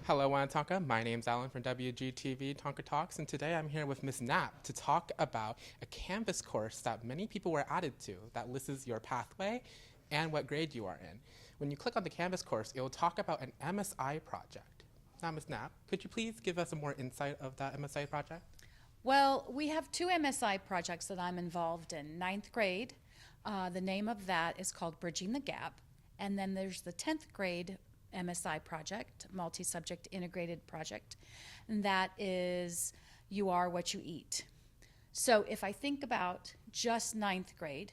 Hello, Tonka. My name's Alan from WGTV Tonka Talks, and today I'm here with Ms. Knapp to talk about a Canvas course that many people were added to that lists your pathway and what grade you are in. When you click on the Canvas course, it will talk about an MSI project. Now, Ms. Knapp, could you please give us some more insight of that MSI project? Well, we have two MSI projects that I'm involved in. Ninth grade, the name of that is called Bridging the Gap. And then there's the 10th grade MSI project, multi-subject integrated project, and that is You Are What You Eat. So if I think about just ninth grade,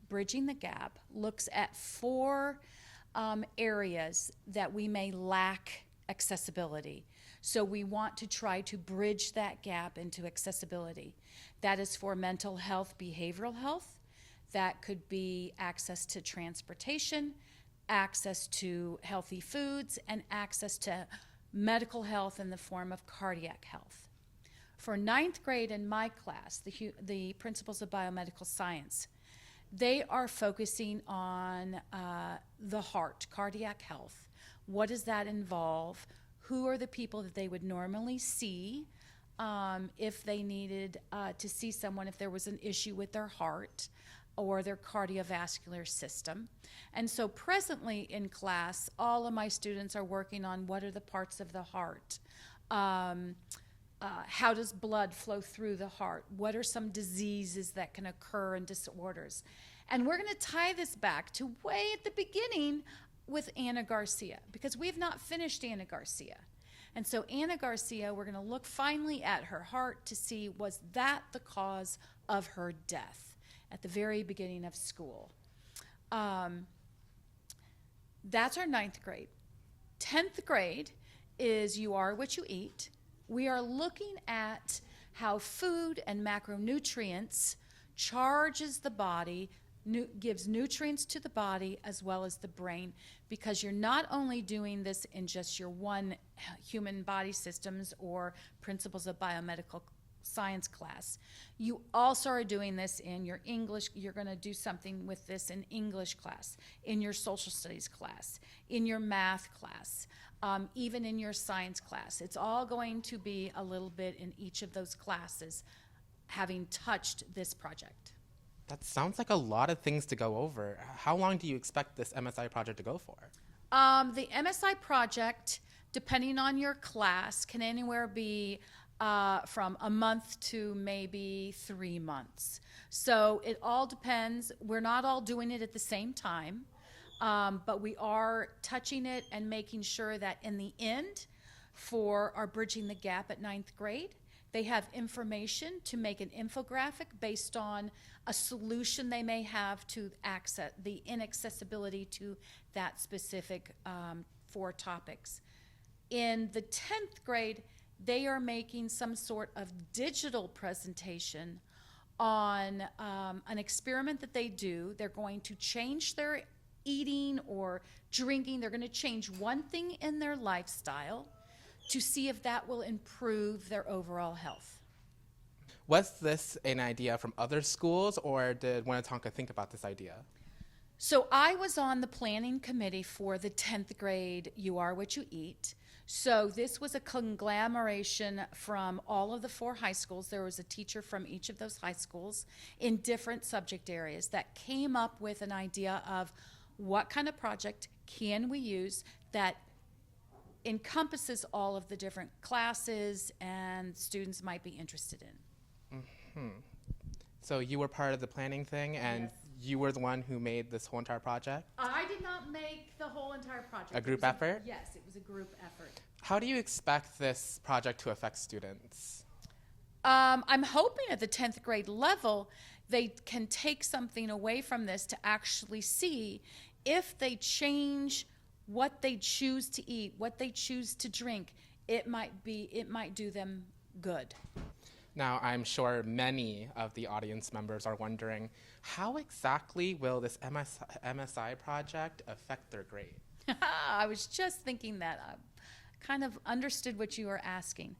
Bridging the Gap looks at four areas that we may lack accessibility. So we want to try to bridge that gap into accessibility. That is for mental health, behavioral health. That could be access to transportation, access to healthy foods, and access to medical health in the form of cardiac health. For ninth grade in my class, the Principles of Biomedical Science, they are focusing on the heart, cardiac health. What does that involve? Who are the people that they would normally see if they needed to see someone if there was an issue with their heart or their cardiovascular system? And so presently in class, all of my students are working on what are the parts of the heart. How does blood flow through the heart? What are some diseases that can occur and disorders? And we're going to tie this back to way at the beginning with Anna Garcia, because we have not finished Anna Garcia. And so Anna Garcia, we're going to look finally at her heart to see, was that the cause of her death at the very beginning of school? That's our ninth grade. 10th grade is You Are What You Eat. We are looking at how food and macronutrients charges the body, gives nutrients to the body as well as the brain, because you're not only doing this in just your one human body systems or principles of biomedical science class. You also are doing this in your English. You're going to do something with this in English class, in your social studies class, in your math class, even in your science class. It's all going to be a little bit in each of those classes, having touched this project. That sounds like a lot of things to go over. How long do you expect this MSI project to go for? The MSI project, depending on your class, can anywhere be from a month to maybe 3 months. So it all depends. We're not all doing it at the same time, but we are touching it and making sure that in the end, for our Bridging the Gap at ninth grade, they have information to make an infographic based on a solution they may have to access the inaccessibility to that specific 4 topics. In the 10th grade, they are making some sort of digital presentation on an experiment that they do. They're going to change their eating or drinking. They're going to change one thing in their lifestyle to see if that will improve their overall health. Was this an idea from other schools, or did Tonka think about this idea? So I was on the planning committee for the 10th grade You Are What You Eat. So this was a conglomeration from all of the 4 high schools. There was a teacher from each of those high schools in different subject areas that came up with an idea of what kind of project can we use that encompasses all of the different classes and students might be interested in. Mm-hmm. So you were part of the planning thing, and Yes. You were the one who made this whole entire project? I did not make the whole entire project. A group effort? Yes, it was a group effort. How do you expect this project to affect students? I'm hoping at the 10th grade level, they can take something away from this to actually see if they change what they choose to eat, what they choose to drink, it might do them good. Now, I'm sure many of the audience members are wondering, how exactly will this MSI project affect their grade? I was just thinking that. I kind of understood what you were asking.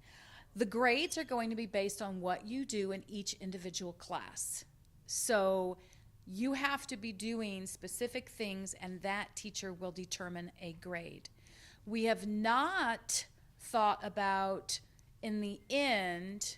The grades are going to be based on what you do in each individual class. So you have to be doing specific things, and that teacher will determine a grade. We have not thought about, in the end,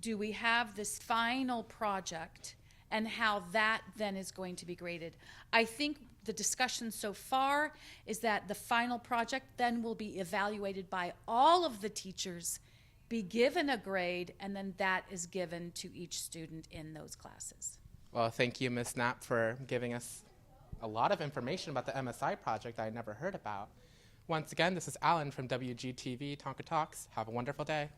do we have this final project and how that then is going to be graded. I think the discussion so far is that the final project then will be evaluated by all of the teachers, be given a grade, and then that is given to each student in those classes. Well, thank you, Ms. Knapp, for giving us a lot of information about the MSI project I never heard about. Once again, this is Alan from WGTV Tonka Talks. Have a wonderful day.